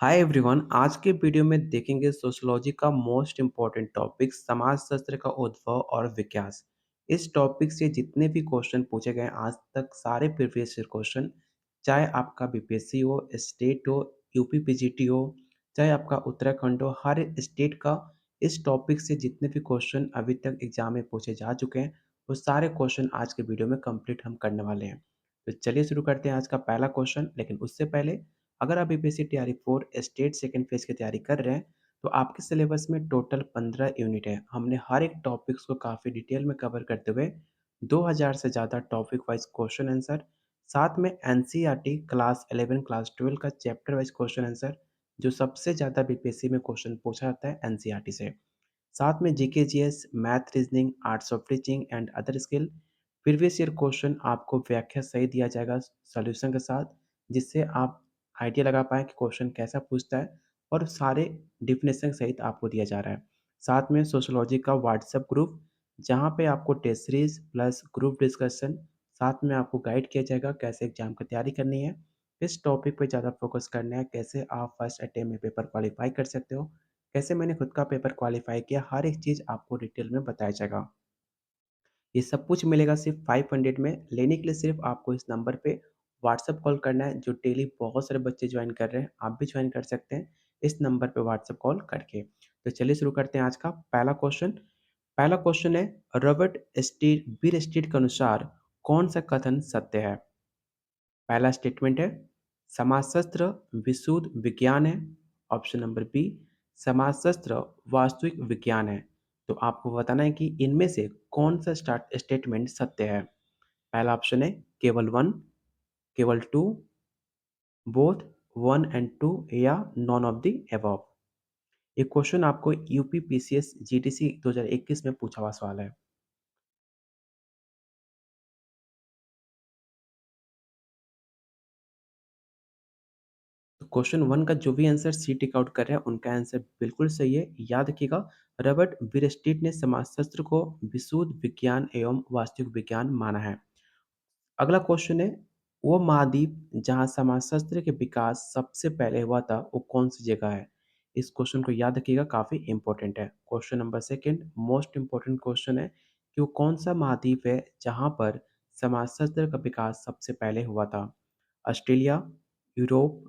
Hi everyone. आज के video में देखेंगे सोशियोलॉजी का मोस्ट इम्पॉर्टेंट टॉपिक समाजशास्त्र का उद्भव और विकास। इस टॉपिक से जितने भी क्वेश्चन पूछे गए आज तक सारे प्रीवियस ईयर क्वेश्चन, चाहे आपका बीपीएससी हो, स्टेट हो, यूपी पीजीटी हो, चाहे आपका उत्तराखंड हो, हर स्टेट का इस टॉपिक से जितने भी क्वेश्चन अभी तक एग्जाम में पूछे जा चुके हैं वो सारे क्वेश्चन आज के वीडियो में कंप्लीट हम करने वाले हैं। तो चलिए शुरू करते हैं आज का पहला क्वेश्चन। लेकिन उससे पहले, अगर आप यूपीएससी तैयारी 4 स्टेट सेकंड फेज की तैयारी कर रहे हैं तो आपके सिलेबस में टोटल 15 यूनिट है। हमने हर एक टॉपिक्स को काफ़ी डिटेल में कवर करते हुए 2000 से ज़्यादा टॉपिक वाइज क्वेश्चन आंसर, साथ में एनसीईआरटी क्लास 11 क्लास 12 का चैप्टर वाइज क्वेश्चन आंसर, जो सबसे ज़्यादा बीपीएससी में क्वेश्चन पूछा जाता है एनसीईआरटी से, साथ में GK GS, math, reasoning, arts of teaching and other skill. Previous year question आपको व्याख्या सहित दिया जाएगा सॉल्यूशन के साथ, जिससे आप आइडिया लगा पाएँ कि क्वेश्चन कैसा पूछता है, और सारे डेफिनेशन सहित आपको दिया जा रहा है। साथ में सोशियोलॉजी का व्हाट्सएप ग्रुप, जहाँ पे आपको test series plus group discussion, साथ में आपको गाइड किया जाएगा कैसे एग्जाम की तैयारी करनी है, किस टॉपिक पे ज़्यादा फोकस करना है, कैसे आप फर्स्ट अटेम्प्ट में पेपर क्वालिफाई कर सकते हो, कैसे मैंने खुद का पेपर क्वालिफाई किया, हर एक चीज़ आपको डिटेल में बताया जाएगा। ये सब कुछ मिलेगा सिर्फ 500 में। लेने के लिए सिर्फ आपको इस नंबर पे व्हाट्सएप कॉल करना है, जो डेली बहुत सारे बच्चे ज्वाइन कर रहे हैं। आप भी ज्वाइन कर सकते हैं इस नंबर पे व्हाट्सएप कॉल करके। तो चलिए शुरू करते हैं आज का पहला क्वेश्चन। पहला क्वेश्चन है, रॉबर्ट स्टीर बीर स्टीर के अनुसार कौन सा कथन सत्य है? पहला स्टेटमेंट है, समाजशास्त्र विशुद्ध विज्ञान है। ऑप्शन नंबर बी, समाजशास्त्र वास्तविक विज्ञान है। तो आपको बताना है कि इनमें से कौन सा स्टार्ट स्टेटमेंट सत्य है। पहला ऑप्शन है केवल वन, केवल two, both, one and two, या नॉन ऑफ द अबव। ये क्वेश्चन आपको यूपी पीसीएस जीडीसी 2021 में पूछा हुआ सवाल है। तो क्वेश्चन वन का जो भी आंसर सी टिक आउट कर रहे हैं उनका आंसर बिल्कुल सही है। याद रखिएगा, रॉबर्ट बीरस्टीट ने समाजशास्त्र को विशुद्ध विज्ञान एवं वास्तविक विज्ञान माना है। अगला क्वेश्चन है, वो महाद्वीप जहाँ समाजशास्त्र के विकास सबसे पहले हुआ था वो कौन सी जगह है? इस क्वेश्चन को याद रखिएगा, काफी इंपॉर्टेंट है। Question number second most important question है कि वो कौन सा महाद्वीप है जहाँ पर समाजशास्त्र का विकास सबसे पहले हुआ था? ऑस्ट्रेलिया, यूरोप,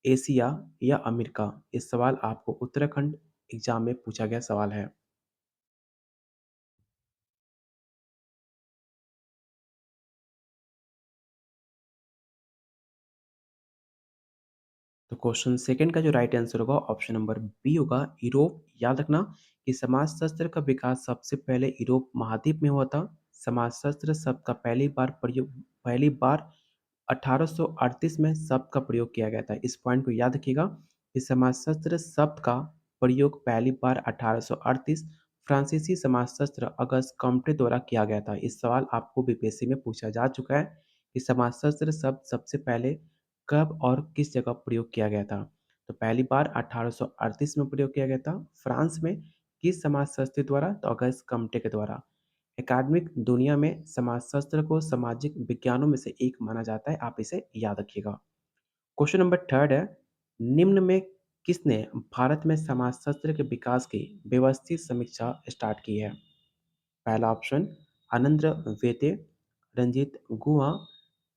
एशिया या अमेरिका? इस सवाल आपको उत्तराखंड एग्जाम में पूछा गया सवाल है। तो क्वेश्चन सेकंड का जो राइट आंसर होगा ऑप्शन नंबर बी होगा, यूरोप। याद रखना कि समाजशास्त्र का विकास सबसे पहले यूरोप महाद्वीप में हुआ था। समाजशास्त्र शब्द का पहली बार 1838 में शब्द का प्रयोग किया गया था। इस पॉइंट को याद रखिएगा कि समाजशास्त्र शब्द का प्रयोग पहली बार 1838 फ्रांसीसी समाजशास्त्र अगस्त कॉम्टे द्वारा किया गया था। इस सवाल आपको बीपीएससी में पूछा जा चुका है कि समाजशास्त्र शब्द सबसे पहले कब और किस जगह प्रयोग किया गया था। तो पहली बार 1838 में प्रयोग किया गया था। फ्रांस में किस समाजशास्त्री द्वारा? तो अगस्त कॉम्टे के द्वारा। एकेडमिक दुनिया में समाजशास्त्र को सामाजिक विज्ञानों में से एक माना जाता है, आप इसे याद रखिएगा। क्वेश्चन नंबर थर्ड है, निम्न में किसने भारत में समाजशास्त्र के विकास की व्यवस्थित समीक्षा स्टार्ट की है? पहला ऑप्शन आनंद वेते, रंजीत गुहा,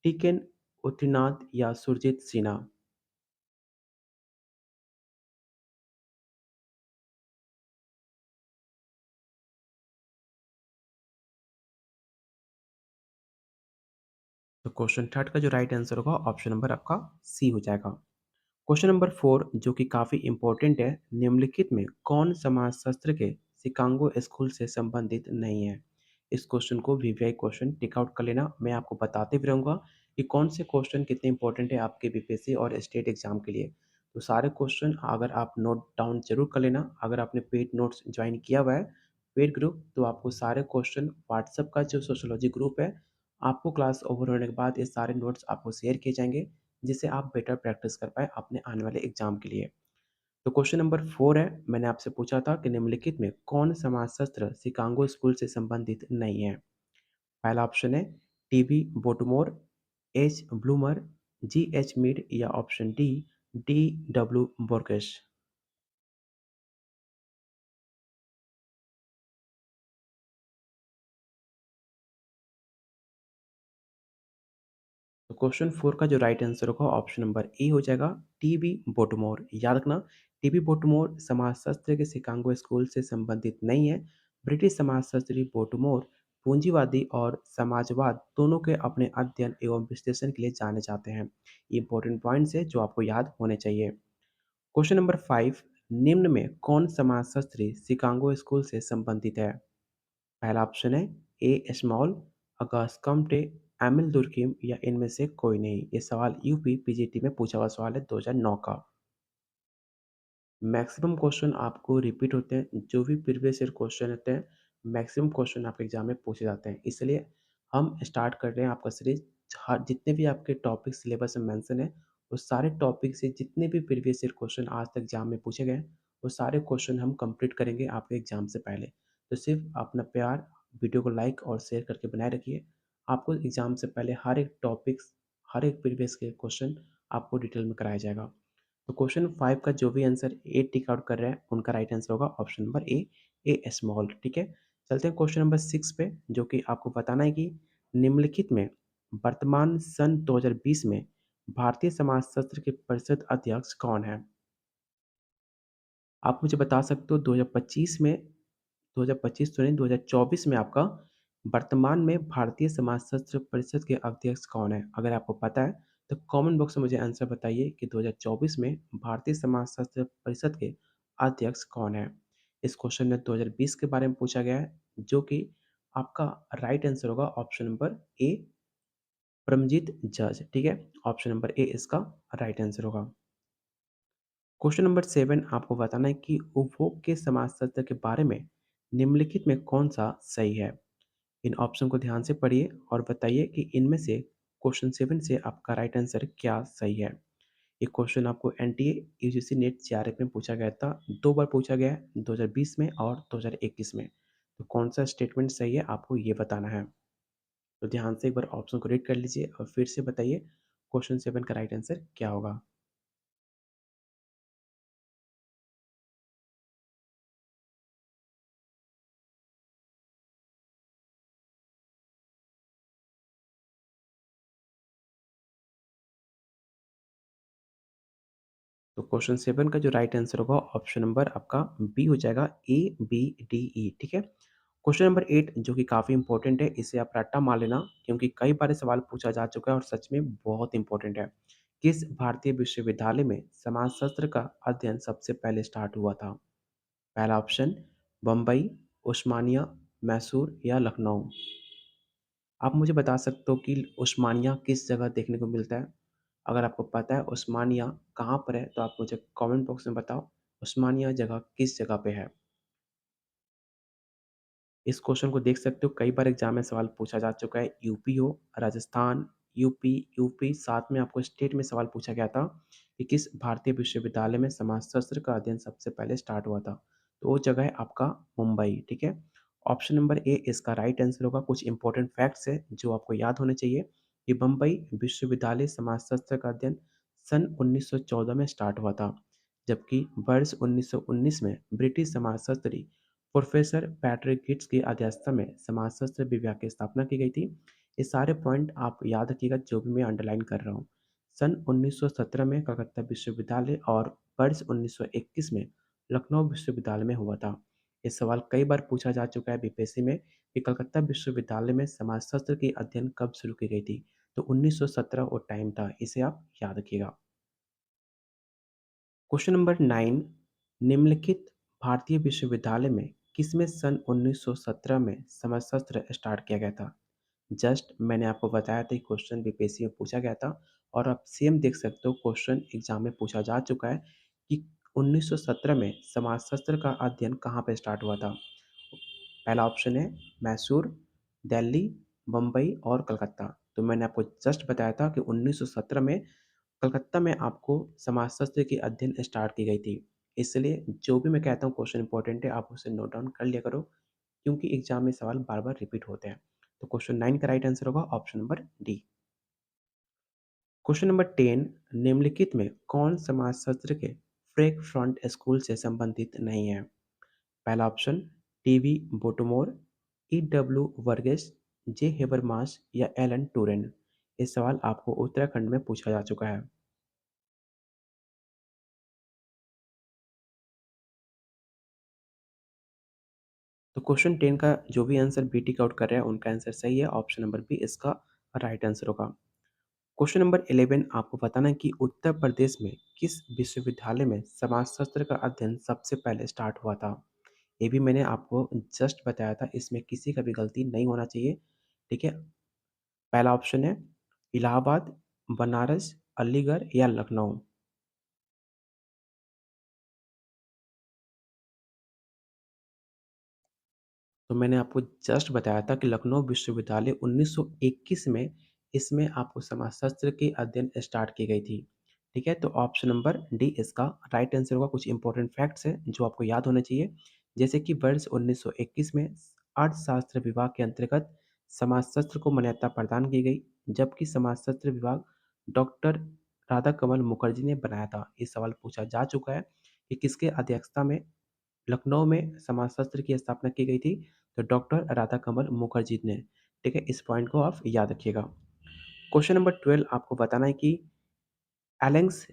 टीकेन उथीनाथ या सुरजीत सिन्हा। तो क्वेश्चन थर्ड का जो राइट आंसर होगा ऑप्शन नंबर आपका सी हो जाएगा। क्वेश्चन नंबर फोर जो कि काफ़ी इंपॉर्टेंट है, निम्नलिखित में कौन समाजशास्त्र के शिकागो स्कूल से संबंधित नहीं है? इस क्वेश्चन को वीवीआई क्वेश्चन टिक आउट कर लेना। मैं आपको बताते भी रहूँगा कि कौन से क्वेश्चन कितने इंपॉर्टेंट है आपके बीपीएससी और स्टेट एग्जाम के लिए। तो सारे क्वेश्चन अगर आप नोट डाउन जरूर कर लेना। अगर आपने पेड नोट्स ज्वाइन किया हुआ है, पेड ग्रुप, तो आपको सारे क्वेश्चन व्हाट्सएप का जो सोशोलॉजी ग्रुप है, आपको क्लास ओवर होने के बाद ये सारे नोट्स आपको शेयर किए जाएंगे, जिससे आप बेटर प्रैक्टिस कर पाए अपने आने वाले एग्जाम के लिए। तो क्वेश्चन नंबर फोर है, मैंने आपसे पूछा था कि निम्नलिखित में कौन समाजशास्त्र शिकागो स्कूल से संबंधित नहीं है? पहला ऑप्शन है TB Bottomore, H Blumer, G H Mead, या option D D W Borges. तो क्वेश्चन 4 का जो राइट आंसर होगा ऑप्शन नंबर ए हो जाएगा, टीबी बोटमोर। याद रखना, टीबी बोटमोर समाजशास्त्र के शिकागो स्कूल से संबंधित नहीं है। ब्रिटिश समाजशास्त्री बोटमोर पूंजीवादी और समाजवाद दोनों के अपने अध्ययन एवं विश्लेषण के लिए जाने जाते हैं। ये इंपॉर्टेंट पॉइंट्स है जो आपको याद होने चाहिए। क्वेश्चन नंबर 5, निम्न में कौन समाजशास्त्री शिकागो स्कूल से संबंधित है? पहला ऑप्शन है ए स्मॉल, अगस्त कम्टे, एमिल दुर्किम या इनमें से कोई नहीं। ये सवाल यूपी पीजीटी में पूछा हुआ सवाल है 2009 का। मैक्सिमम क्वेश्चन आपको रिपीट होते हैं, जो भी प्रीवियस ईयर क्वेश्चन होते हैं, मैक्सिमम क्वेश्चन आपके एग्जाम में पूछे जाते हैं। इसलिए हम स्टार्ट कर रहे हैं आपका सीरीज। जितने भी आपके टॉपिक सिलेबस में मेंशन है, उस सारे टॉपिक से जितने भी प्रीवियस ईयर क्वेश्चन आज तक एग्जाम में पूछे गए हैं, वो सारे क्वेश्चन हम कंप्लीट करेंगे आपके एग्जाम से पहले। तो सिर्फ अपना प्यार वीडियो को लाइक और शेयर करके बनाए रखिए। आपको एग्जाम से पहले हर एक टॉपिक्स, हर एक प्रीवियस के क्वेश्चन आपको डिटेल में कराया जाएगा। तो क्वेश्चन 5 का जो भी आंसर ए टिक आउट कर रहे हैं, उनका राइट आंसर होगा ऑप्शन नंबर ए स्मॉल। ठीक है, चलते हैं क्वेश्चन नंबर 6 पे, जो कि आपको बताना है कि निम्नलिखित में वर्तमान सन 2020 में भारतीय समाजशास्त्र के परिषद अध्यक्ष कौन है? आप मुझे बता सकते हो 2025 में, 2025 तो नहीं, 2024 में आपका वर्तमान में भारतीय समाजशास्त्र परिषद के अध्यक्ष कौन है? अगर आपको पता है तो कमेंट बॉक्स में मुझे आंसर बताइए कि 2024 में भारतीय समाजशास्त्र परिषद के अध्यक्ष कौन है? इस क्वेश्चन में 2020 के बारे में पूछा गया है, जो कि आपका राइट आंसर होगा ऑप्शन नंबर ए, परमजीत जज। ठीक है, ऑप्शन नंबर ए इसका राइट आंसर होगा। क्वेश्चन नंबर 7, आपको बताना है कि उपभोग के समाजशास्त्र के बारे में निम्नलिखित में कौन सा सही है? इन ऑप्शन को ध्यान से पढ़िए और बताइए कि इनमें से क्वेश्चन 7 से आपका राइट आंसर क्या सही है। ये क्वेश्चन आपको एनटीए, यूजीसी नेट, जेआरएफ में पूछा गया था। 2 बार पूछा गया है, 2020 में और 2021 में। तो कौन सा स्टेटमेंट सही है आपको ये बताना है। तो ध्यान से एक बार ऑप्शन को रीड कर लीजिए और फिर से बताइए क्वेश्चन 7 का राइट आंसर क्या होगा। तो क्वेश्चन 7 का जो राइट आंसर होगा ऑप्शन नंबर आपका बी हो जाएगा, ए बी डी ई। ठीक है, क्वेश्चन नंबर 8 जो कि काफ़ी इंपॉर्टेंट है, इसे आप रट्टा मार लेना क्योंकि कई बार ये सवाल पूछा जा चुका है और सच में बहुत इंपॉर्टेंट है। किस भारतीय विश्वविद्यालय में समाजशास्त्र का अध्ययन सबसे पहले स्टार्ट हुआ था? पहला ऑप्शन बम्बई, उस्मानिया, मैसूर या लखनऊ। आप मुझे बता सकते हो कि उस्मानिया किस जगह देखने को मिलता है? अगर आपको पता है उस्मानिया कहाँ पर है, तो आप मुझे कमेंट बॉक्स में बताओ, उस्मानिया जगह किस जगह पे है? इस क्वेश्चन को देख सकते हो, कई बार एग्जाम में सवाल पूछा जा चुका है। यूपी हो, राजस्थान, यूपी साथ में आपको स्टेट में सवाल पूछा गया था कि किस भारतीय विश्वविद्यालय में समाजशास्त्र का अध्ययन सबसे पहले स्टार्ट हुआ था। तो वो जगह है आपका मुंबई। ठीक है, ऑप्शन नंबर ए इसका राइट आंसर होगा। कुछ इंपॉर्टेंट फैक्ट्स है जो आपको याद होने चाहिए कि बम्बई विश्वविद्यालय समाजशास्त्र का अध्ययन सन 1914 में स्टार्ट हुआ था, जबकि वर्ष 1919 में ब्रिटिश समाजशास्त्री प्रोफेसर पैट्रिक गिट्स की अध्यक्षता में समाजशास्त्र विभाग की स्थापना की गई थी। ये सारे पॉइंट आप याद रखिएगा जो भी मैं अंडरलाइन कर रहा हूँ। सन 1917 में कलकत्ता विश्वविद्यालय और वर्ष 1921 में लखनऊ विश्वविद्यालय में हुआ था। ये सवाल कई बार पूछा जा चुका है बीपीएससी में कि कलकत्ता विश्वविद्यालय में समाजशास्त्र की अध्ययन कब शुरू की गई थी। तो 1917 वो टाइम था, इसे आप याद रखिएगा। क्वेश्चन नंबर 9, निम्नलिखित भारतीय विश्वविद्यालय में किसमें सन 1917 में समाजशास्त्र स्टार्ट किया गया था? जस्ट मैंने आपको बताया था क्वेश्चन बीपीएससी में पूछा गया था और आप सेम देख सकते हो क्वेश्चन एग्जाम में पूछा जा चुका है कि 1917 में समाजशास्त्र का अध्ययन कहाँ पे स्टार्ट हुआ था। पहला ऑप्शन है मैसूर, दिल्ली, मुंबई और कलकत्ता। तो मैंने आपको जस्ट बताया था कि 1917 में कलकत्ता में आपको समाजशास्त्र की अध्ययन स्टार्ट की गई थी। इसलिए जो भी मैं कहता हूँ क्वेश्चन इंपॉर्टेंट है, आप उसे नोट डाउन कर लिया करो क्योंकि एग्जाम में सवाल बार बार रिपीट होते हैं। तो क्वेश्चन 9 का राइट आंसर होगा option number D. Question number 10, निम्नलिखित में कौन समाजशास्त्र के फ्रैंक फ्रंट स्कूल से संबंधित नहीं है? पहला ऑप्शन टीवी बोटमोर, ई.डब्ल्यू. वर्गेस, जे. हेबरमास या एलन टूरेन। ये सवाल आपको उत्तराखंड में पूछा जा चुका है। तो क्वेश्चन 10 का जो भी आंसर बी टिक आउट कर रहा है, उनका आंसर सही है। ऑप्शन नंबर बी इसका राइट आंसर होगा। क्वेश्चन नंबर 11 आपको बताना है कि उत्तर प्रदेश में किस विश्वविद्यालय में समाजशास्त्र का अध्ययन सबसे पहले स्टार्ट हुआ था? ये भी मैंने आपको जस्ट बताया था, इसमें किसी का भी गलती नहीं होना चाहिए, ठीक है? पहला ऑप्शन है इलाहाबाद, बनारस, अलीगढ़ या लखनऊ। तो मैंने आपको जस्ट बताया था कि लखनऊ विश्वविद्यालय 1921 में इसमें आपको समाजशास्त्र की अध्ययन स्टार्ट की गई थी। ठीक है? तो ऑप्शन नंबर डी इसका राइट आंसर होगा। कुछ इंपॉर्टेंट फैक्ट्स हैं जो आपको याद होने चाहिए। जैसे कि वर्ष 1921 में अर्थशास्त्र विभाग के अंतर्गत समाजशास्त्र को मान्यता प्रदान की गई, जबकि समाजशास्त्र विभाग डॉक्टर राधाकमल मुखर्जी ने बनाया था। ये सवाल पूछा जा चुका है कि किसके अध्यक्षता में लखनऊ में समाजशास्त्र की स्थापना की गई थी? तो डॉक्टर राधाकमल मुखर्जी ने। ठीक है? इस पॉइंट को आप याद रखिएगा। क्वेश्चन नंबर 12 आपको बताना है कि एलेक्स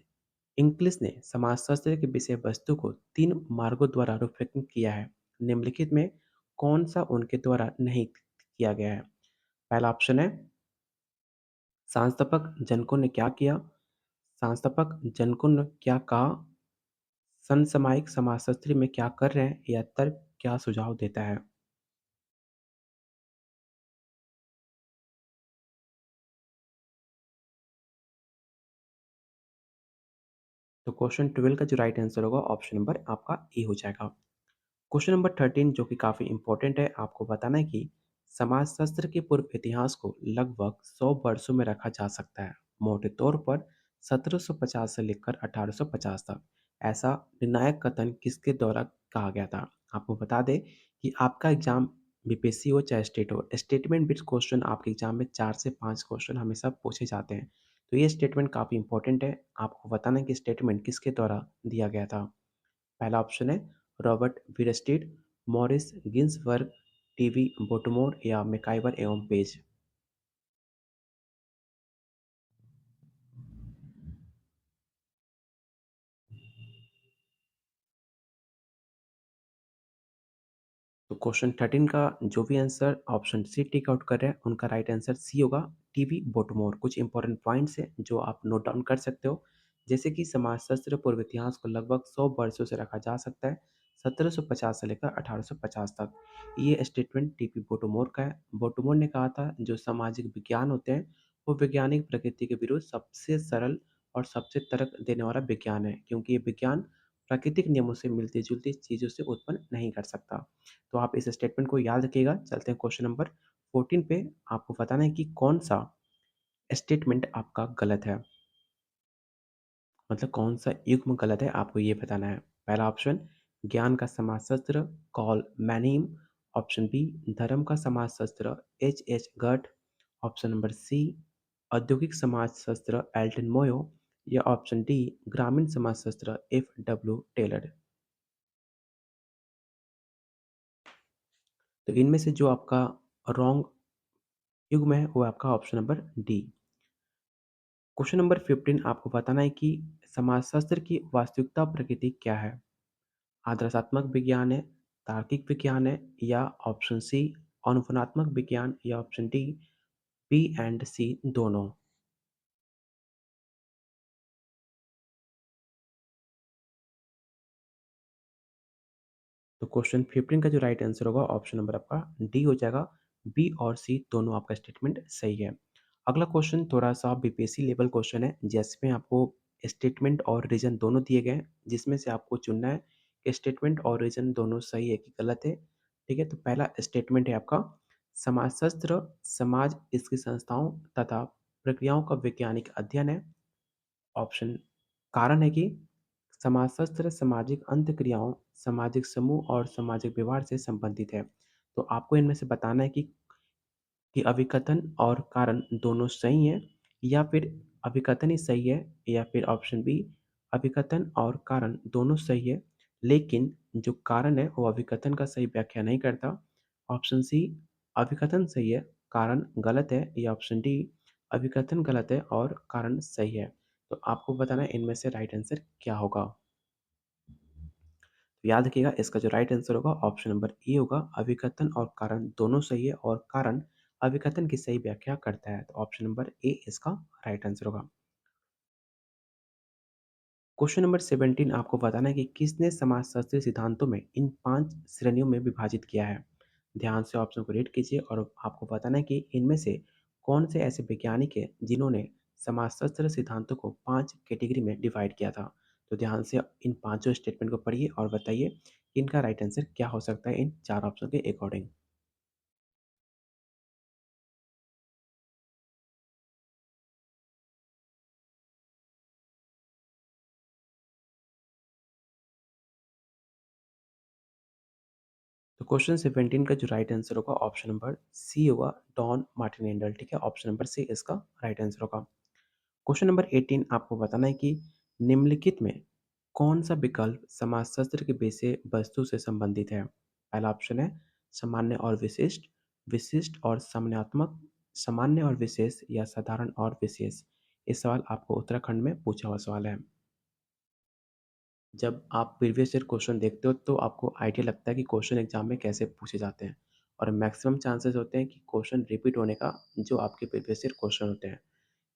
इंग्लिश ने समाजशास्त्र की विषय वस्तु को 3 मार्गों द्वारा रूपरेखित किया है। निम्नलिखित में कौन-सा उनके द्वारा नहीं किया गया है? पहला ऑप्शन है संस्थापक जनकों ने क्या किया? संस्थापक जनकों ने क्या कहा? समसामयिक समाजशास्त्री में क्या कर रहे हैं? या तर्क क्या सुझाव देता है? तो क्वेश्चन 12 का जो राइट आंसर होगा ऑप्शन नंबर आपका ए हो जाएगा। क्वेश्चन नंबर 13 जो कि काफ़ी इंपॉर्टेंट है, आपको बताना है कि समाजशास्त्र के पूर्व इतिहास को लगभग 100 वर्षों में रखा जा सकता है। मोटे तौर पर 1750 से लेकर 1850 तक। ऐसा निर्णायक कथन किसके द्वारा कहा गया था? आपको बता दें कि आपका एग्जाम बीपीएससी हो चाहे स्टेट हो, स्टेटमेंट बेस्ड क्वेश्चन आपके एग्जाम में 4 से 5 क्वेश्चन हमेशा पूछे जाते हैं। तो ये स्टेटमेंट काफ़ी इंपॉर्टेंट है। आपको बताना है कि स्टेटमेंट किसके द्वारा दिया गया था। पहला ऑप्शन है रॉबर्ट वीरस्टीड, मॉरिस गिन्सबर्ग, टीवी बोटमोर या मैकाइवर एवं पेज। तो क्वेश्चन 13 का जो भी answer option C tick out कर रहे हैं, उनका राइट आंसर सी होगा, टीवी बोटमोर। कुछ इंपॉर्टेंट पॉइंट्स हैं जो आप नोट डाउन कर सकते हो, जैसे कि समाजशास्त्र पूर्व इतिहास को लगभग 100 वर्षों से रखा जा सकता है, 1750 से लेकर 1850 तक। ये स्टेटमेंट टीपी बोटमोर का है। बोटमोर ने कहा था जो सामाजिक विज्ञान होते हैं वो वैज्ञानिक प्रकृति के विरुद्ध सबसे सरल और सबसे तर्क देने वाला विज्ञान है, क्योंकि ये विज्ञान प्राकृतिक नियमों से मिलती जुलती चीज़ों से उत्पन्न नहीं कर सकता। तो आप इस स्टेटमेंट को याद रखिएगा। चलते हैं क्वेश्चन नंबर 14 पे। आपको बताना है कि कौन-सा स्टेटमेंट आपका गलत है। मतलब कौन-सा युग्म गलत है, आपको ये बताना है। पहला ऑप्शन ज्ञान का समाजशास्त्र कॉल मैनीम, ऑप्शन बी धर्म का समाजशास्त्र एच एच गट, ऑप्शन नंबर सी औद्योगिक समाजशास्त्र एल्टन मोयो या ऑप्शन डी ग्रामीण समाजशास्त्र एफ डब्ल्यू टेलर। तो इनमें से जो आपका रॉन्ग युग्म है वो आपका option number D. Question number 15 आपको बताना है कि समाजशास्त्र की वास्तविकता प्रकृति क्या है? आदर्शात्मक विज्ञान है, तार्किक विज्ञान है या ऑप्शन सी अनुमानात्मक विज्ञान या ऑप्शन डी बी एंड सी दोनों। तो क्वेश्चन 15 का जो राइट आंसर होगा ऑप्शन नंबर आपका डी हो जाएगा। बी और सी दोनों आपका स्टेटमेंट सही है। अगला क्वेश्चन थोड़ा सा बीपीएससी लेवल क्वेश्चन है, जिसमें आपको स्टेटमेंट और रीजन दोनों दिए गए हैं, जिसमें से आपको चुनना है कि स्टेटमेंट और रीजन दोनों सही है कि गलत है। ठीक है? तो पहला स्टेटमेंट है आपका समाजशास्त्र समाज इसकी संस्थाओं तथा प्रक्रियाओं का वैज्ञानिक अध्ययन है। ऑप्शन कारण है कि समाजशास्त्र सामाजिक अंतःक्रियाओं, सामाजिक समूह और सामाजिक व्यवहार से संबंधित है। तो आपको इनमें से बताना है कि अभिकथन और कारण दोनों सही हैं या फिर अभिकथन ही सही है या फिर ऑप्शन बी अभिकथन और कारण दोनों सही है, लेकिन जो कारण है वो अभिकथन का सही व्याख्या नहीं करता। ऑप्शन सी अभिकथन सही है, कारण गलत है, या ऑप्शन डी अभिकथन गलत है और कारण सही है। तो आपको बताना है इनमें से राइट आंसर क्या होगा। तो याद रखिएगा इसका जो राइट आंसर होगा ऑप्शन नंबर ए होगा, अभिकथन और कारण दोनों सही है और कारण अभिकथन की सही व्याख्या करता है। तो ऑप्शन नंबर ए इसका राइट आंसर होगा। क्वेश्चन नंबर 17 आपको बताना है कि किसने समाजशास्त्रीय सिद्धांतों में इन 5 श्रेणियों में विभाजित किया है। ध्यान से ऑप्शन को रीड कीजिए और आपको बताना है कि इनमें से कौन से ऐसे वैज्ञानिक हैं जिन्होंने समाजशास्त्र सिद्धांतों को 5 कैटेगरी में डिवाइड किया था। तो ध्यान से इन पांचों स्टेटमेंट को पढ़िए और बताइए कि इनका राइट आंसर क्या हो सकता है इन 4 ऑप्शन के अकॉर्डिंग। तो क्वेश्चन 17 का जो राइट आंसर होगा ऑप्शन नंबर सी होगा, डॉन मार्टिनेंडल। ठीक है, ऑप्शन नंबर सी इसका राइट आंसर होगा। क्वेश्चन नंबर 18 आपको बताना है कि निम्नलिखित में कौन सा विकल्प समाजशास्त्र के विषय वस्तु से संबंधित है। पहला ऑप्शन है सामान्य और विशिष्ट, विशिष्ट और सामान्यात्मक, सामान्य और विशेष, या साधारण और विशेष। ये सवाल आपको उत्तराखंड में पूछा हुआ सवाल है। जब आप प्रीवियस ईयर क्वेश्चन देखते हो तो आपको आइडिया लगता है कि क्वेश्चन एग्जाम में कैसे पूछे जाते हैं, और मैक्सिमम चांसेस होते हैं कि क्वेश्चन रिपीट होने का जो आपके प्रीवियस ईयर क्वेश्चन होते हैं।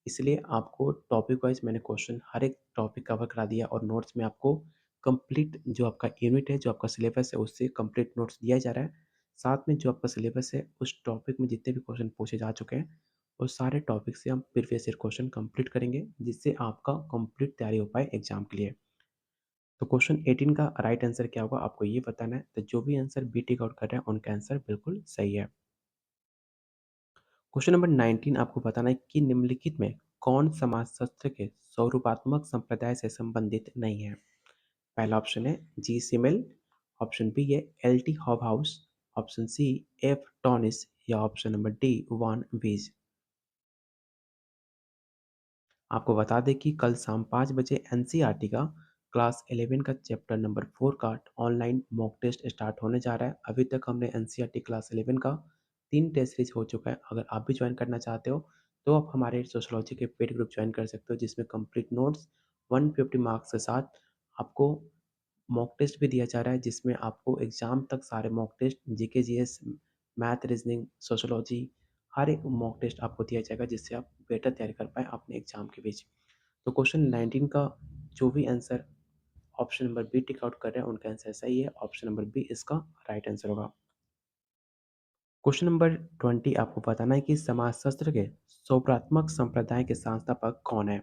इसलिए आपको टॉपिक वाइज मैंने क्वेश्चन हर एक टॉपिक कवर करा दिया, और नोट्स में आपको कंप्लीट जो आपका यूनिट है, जो आपका सिलेबस है, उससे कंप्लीट नोट्स दिया जा रहा है। साथ में जो आपका सिलेबस है उस टॉपिक में जितने भी क्वेश्चन पूछे जा चुके हैं उस सारे टॉपिक से हम प्रीवियस ईयर क्वेश्चन कंप्लीट करेंगे, जिससे आपका कंप्लीट तैयारी हो पाए एग्जाम के लिए। तो क्वेश्चन 18 का राइट आंसर क्या होगा आपको ये बताना है। तो जो भी आंसर बी टिक आउट कर रहे हैं उनका आंसर बिल्कुल सही है। क्वेश्चन नंबर 19 आपको बताना है कि निम्नलिखित में कौन समाजशास्त्र के स्वरूपात्मक संप्रदाय से संबंधित नहीं है। पहला ऑप्शन है जी सिमेल, ऑप्शन बी है L T Hobhouse, option C F Tonnies, या ऑप्शन नंबर डी वान वीज। आपको बता दें कि कल शाम 5 बजे एनसीईआरटी का क्लास 11 का चैप्टर नंबर 4 का ऑनलाइन मॉक टेस्ट स्टार्ट होने जा रहा है। अभी तक हमने एनसीईआरटी क्लास 11 का 3 टेस्ट सीरीज हो चुका है। अगर आप भी ज्वाइन करना चाहते हो तो आप हमारे सोशोलॉजी के पेड ग्रुप ज्वाइन कर सकते हो, जिसमें कंप्लीट नोट्स 150 मार्क्स के साथ आपको मॉक टेस्ट भी दिया जा रहा है, जिसमें आपको एग्जाम तक सारे mock test GK GS, math, reasoning, sociology, हर एक मॉक टेस्ट आपको दिया जाएगा, जिससे आप बेटर तैयारी कर पाएँ अपने एग्जाम के बीच। तो क्वेश्चन 19 का जो भी answer option number B tick out कर रहे हैं उनका आंसर सही है। ऑप्शन नंबर बी इसका राइट आंसर होगा। क्वेश्चन नंबर 20 आपको बताना है कि समाजशास्त्र के स्वप्रात्मक संप्रदाय के संस्थापक कौन है।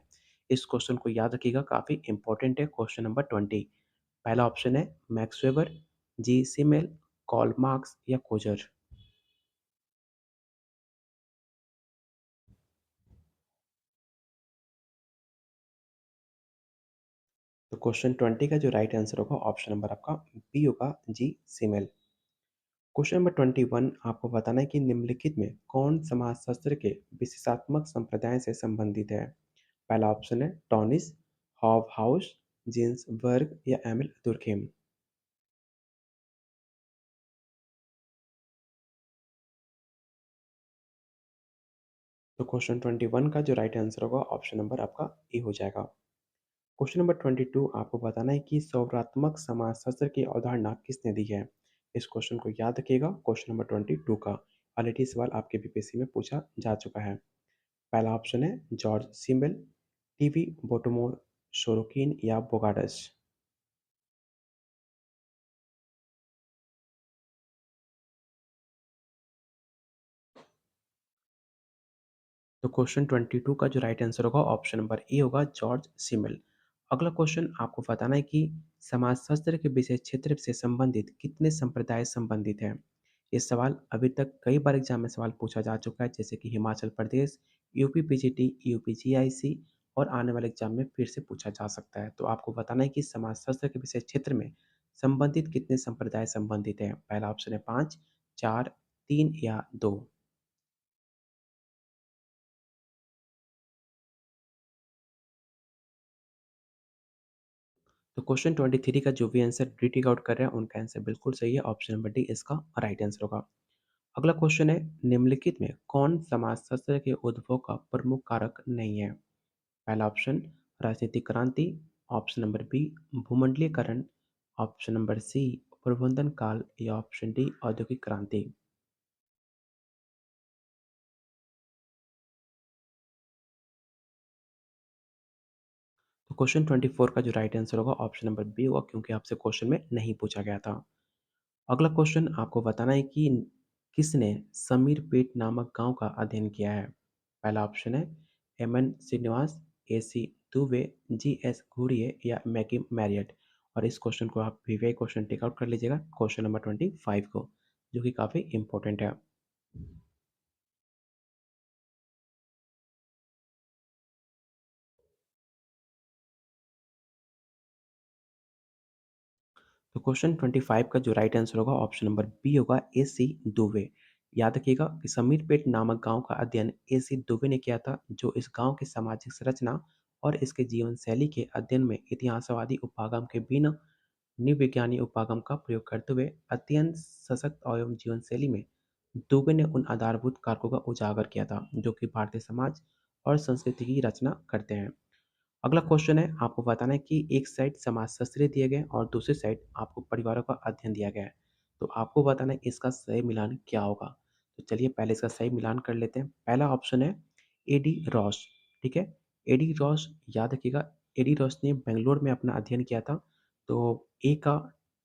इस क्वेश्चन को याद रखिएगा, काफी इंपॉर्टेंट है। क्वेश्चन नंबर 20, पहला ऑप्शन है मैक्स वेबर, जी सिमेल, कॉल मार्क्स, या कोजर। तो क्वेश्चन 20 का जो राइट आंसर होगा ऑप्शन नंबर आपका बी होगा, जी सिमेल। क्वेश्चन नंबर 21 आपको बताना है कि निम्नलिखित में कौन समाजशास्त्र के विशेषात्मक संप्रदाय से संबंधित है। पहला ऑप्शन है टॉनिस, हॉब हाउस, जीन्स वर्ग, या एमिल दुर्खेम। तो क्वेश्चन 21 का जो राइट आंसर होगा ऑप्शन नंबर आपका ए हो जाएगा। क्वेश्चन नंबर 22 आपको बताना है कि सौवरात्मक समाजशास्त्र की अवधारणा किसने दी है। इस क्वेश्चन को याद रखिएगा, क्वेश्चन नंबर 22 का ऑलरेडी सवाल आपके बीपीएससी में पूछा जा चुका है। पहला ऑप्शन है जॉर्ज सिम्बल, टीवी बोटोमोर, सोरोकिन, या बोगाडस। तो क्वेश्चन 22 का जो राइट आंसर होगा ऑप्शन नंबर ए होगा, जॉर्ज सिमल। अगला क्वेश्चन आपको बताना है कि समाजशास्त्र के विषय क्षेत्र से संबंधित कितने संप्रदाय संबंधित हैं। ये सवाल अभी तक कई बार एग्जाम में सवाल पूछा जा चुका है, जैसे कि Himachal Pradesh, UP PGT, UP GIC, और आने वाले एग्जाम में फिर से पूछा जा सकता है। तो आपको बताना है कि समाजशास्त्र के विषय क्षेत्र में संबंधित कितने संप्रदाय संबंधित हैं। पहला ऑप्शन है 5, 4, 3, या 2। तो क्वेश्चन 23 का जो भी आंसर डी टिक आउट कर रहे हैं, उनका आंसर बिल्कुल सही है। ऑप्शन नंबर डी इसका राइट आंसर होगा। अगला क्वेश्चन है, निम्नलिखित में कौन समाजशास्त्र के उद्भव का प्रमुख कारक नहीं है? पहला ऑप्शन राजनीतिक क्रांति, ऑप्शन नंबर बी भूमंडलीकरण, ऑप्शन नंबर सी प्रबंधन काल या ऑप्शन डी औद्योगिक क्रांति। तो क्वेश्चन 24 का जो राइट आंसर होगा ऑप्शन नंबर बी होगा, क्योंकि आपसे क्वेश्चन में नहीं पूछा गया था। अगला क्वेश्चन आपको बताना है कि किसने समीर पेट नामक गांव का अध्ययन किया है? पहला ऑप्शन है एम एन श्रीनिवास, ए सी दुबे, जी एस घुरिए या मैकी मैरियट। और इस क्वेश्चन को आप वीवीआई क्वेश्चन टेक आउट कर लीजिएगा, क्वेश्चन नंबर 25 को, जो कि काफ़ी इंपॉर्टेंट है। तो क्वेश्चन 25 का जो राइट आंसर होगा ऑप्शन नंबर बी होगा, ए सी दुबे। याद रखिएगा कि समीरपेट नामक गांव का अध्ययन ए सी दुबे ने किया था, जो इस गांव की सामाजिक संरचना और इसके जीवन शैली के अध्ययन में इतिहासवादी उपागम के बिना नृविज्ञानी उपागम का प्रयोग करते हुए अत्यंत सशक्त एवं जीवन शैली में दुबे ने उन आधारभूत कारकों का उजागर किया था जो कि भारतीय समाज और संस्कृति की रचना करते हैं। अगला क्वेश्चन है, आपको बताना है कि एक साइड समाजशास्त्री दिए गए और दूसरी साइड आपको परिवारों का अध्ययन दिया गया है। तो आपको बताना है इसका सही मिलान क्या होगा। तो चलिए पहले इसका सही मिलान कर लेते हैं। पहला ऑप्शन है एडी रॉस। ठीक है, एडी रॉस, याद रखिएगा एडी रॉस ने बेंगलोर में अपना अध्ययन किया था। तो ए का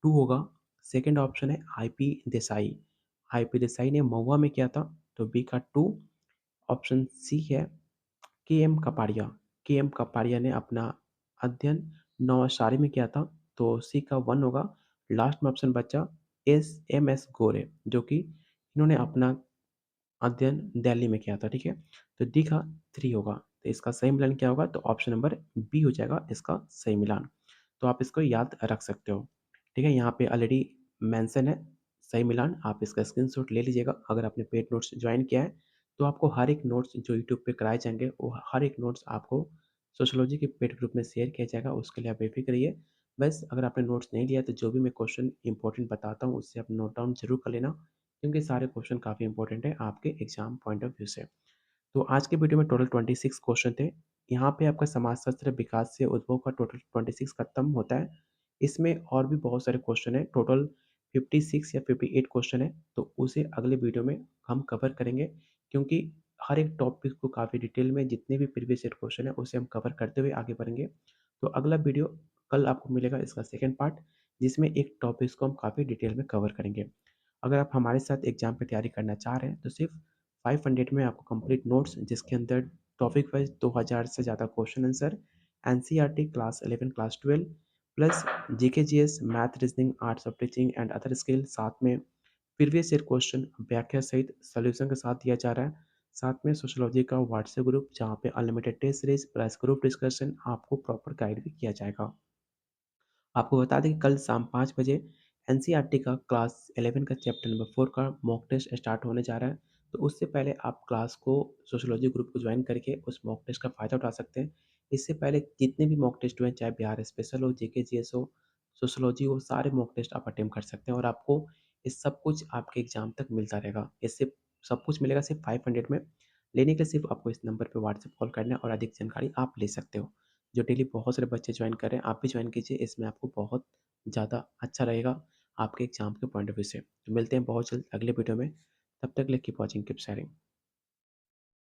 टू होगा। सेकंड ऑप्शन है आईपी देसाई। आईपी देसाई ने महुआ में किया था, तो बी का टू। ऑप्शन सी है के एम कपाड़िया। के एम कपाड़िया ने अपना अध्ययन नौशारी में किया था, तो सी का वन होगा। लास्ट में ऑप्शन बचा एस एम एस गोरे, जो कि इन्होंने अपना अध्ययन दिल्ली में किया था। ठीक है, तो डी का थ्री होगा। तो इसका सही मिलान क्या होगा? तो ऑप्शन नंबर बी हो जाएगा इसका सही मिलान। तो आप इसको याद रख सकते हो। ठीक है, यहाँ पे ऑलरेडी मेंशन है सही मिलान, आप इसका स्क्रीनशॉट ले लीजिएगा। अगर आपने पेड नोट्स ज्वाइन किया है तो आपको हर एक नोट्स जो यूट्यूब पे कराए जाएंगे, वो हर एक नोट्स आपको सोशोलॉजी के पेड ग्रुप में शेयर किया जाएगा। उसके लिए आप बेफिक्र रहिए। बस अगर आपने नोट्स नहीं लिया तो जो भी मैं क्वेश्चन इंपॉर्टेंट बताता हूँ उससे आप नोट डाउन जरूर कर लेना, क्योंकि सारे क्वेश्चन काफ़ी इंपॉर्टेंट है आपके एग्जाम पॉइंट ऑफ व्यू से। तो आज के वीडियो में टोटल 26 क्वेश्चन थे। यहाँ पे आपका समाजशास्त्र विकास से उद्भव का टोटल 26 खत्म होता है। इसमें और भी बहुत सारे क्वेश्चन है, टोटल 56 या 58 क्वेश्चन है, तो उसे अगले वीडियो में हम कवर करेंगे, क्योंकि हर एक टॉपिक को काफ़ी डिटेल में जितने भी प्रीवियस ईयर क्वेश्चन है उसे हम कवर करते हुए आगे बढ़ेंगे। तो अगला वीडियो कल आपको मिलेगा, इसका सेकेंड पार्ट, जिसमें एक टॉपिक्स को हम काफ़ी डिटेल में कवर करेंगे। अगर आप हमारे साथ एग्जाम की तैयारी करना चाह रहे हैं तो सिर्फ 500 में आपको कंप्लीट नोट्स, जिसके अंदर टॉपिक वाइज 2000 से ज़्यादा question answer, NCERT class 11 class 12 plus GK GS math reasoning arts of teaching and other skill, साथ में प्रीवियस ईयर क्वेश्चन व्याख्या सहित सोल्यूशन के साथ दिया जा रहा है। साथ में सोशोलॉजी का व्हाट्सएप ग्रुप, जहाँ पे unlimited test series plus group discussion आपको प्रॉपर गाइड भी किया जाएगा। आपको बता दें कि कल शाम 5 बजे एनसीईआरटी का क्लास 11 का चैप्टर नंबर 4 का मॉक टेस्ट स्टार्ट होने जा रहा है। तो उससे पहले आप क्लास को सोशियोलॉजी ग्रुप को ज्वाइन करके उस मॉक टेस्ट का फ़ायदा उठा सकते हैं। इससे पहले जितने भी मॉक टेस्ट हुए हैं, चाहे बिहार स्पेशल हो, जेके जीएस हो, सोशियोलॉजी हो, सारे मॉक टेस्ट आप अटेम्प्ट कर सकते हैं और आपको ये सब कुछ आपके एग्ज़ाम तक मिलता रहेगा। इससे सब कुछ मिलेगा सिर्फ 500 में। लेने के लिए सिर्फ आपको इस नंबर पे व्हाट्सएप कॉल करना है और अधिक जानकारी आप ले सकते हो। जो डेली बहुत सारे बच्चे ज्वाइन कर रहे हैं, आप भी ज्वाइन कीजिए। इसमें आपको बहुत ज़्यादा अच्छा रहेगा आपके एग्जाम के पॉइंट ऑफ व्यू से। तो मिलते हैं बहुत जल्द अगले वीडियो में। तब तक के लिए कीप वॉचिंग, कीप शेयरिंग।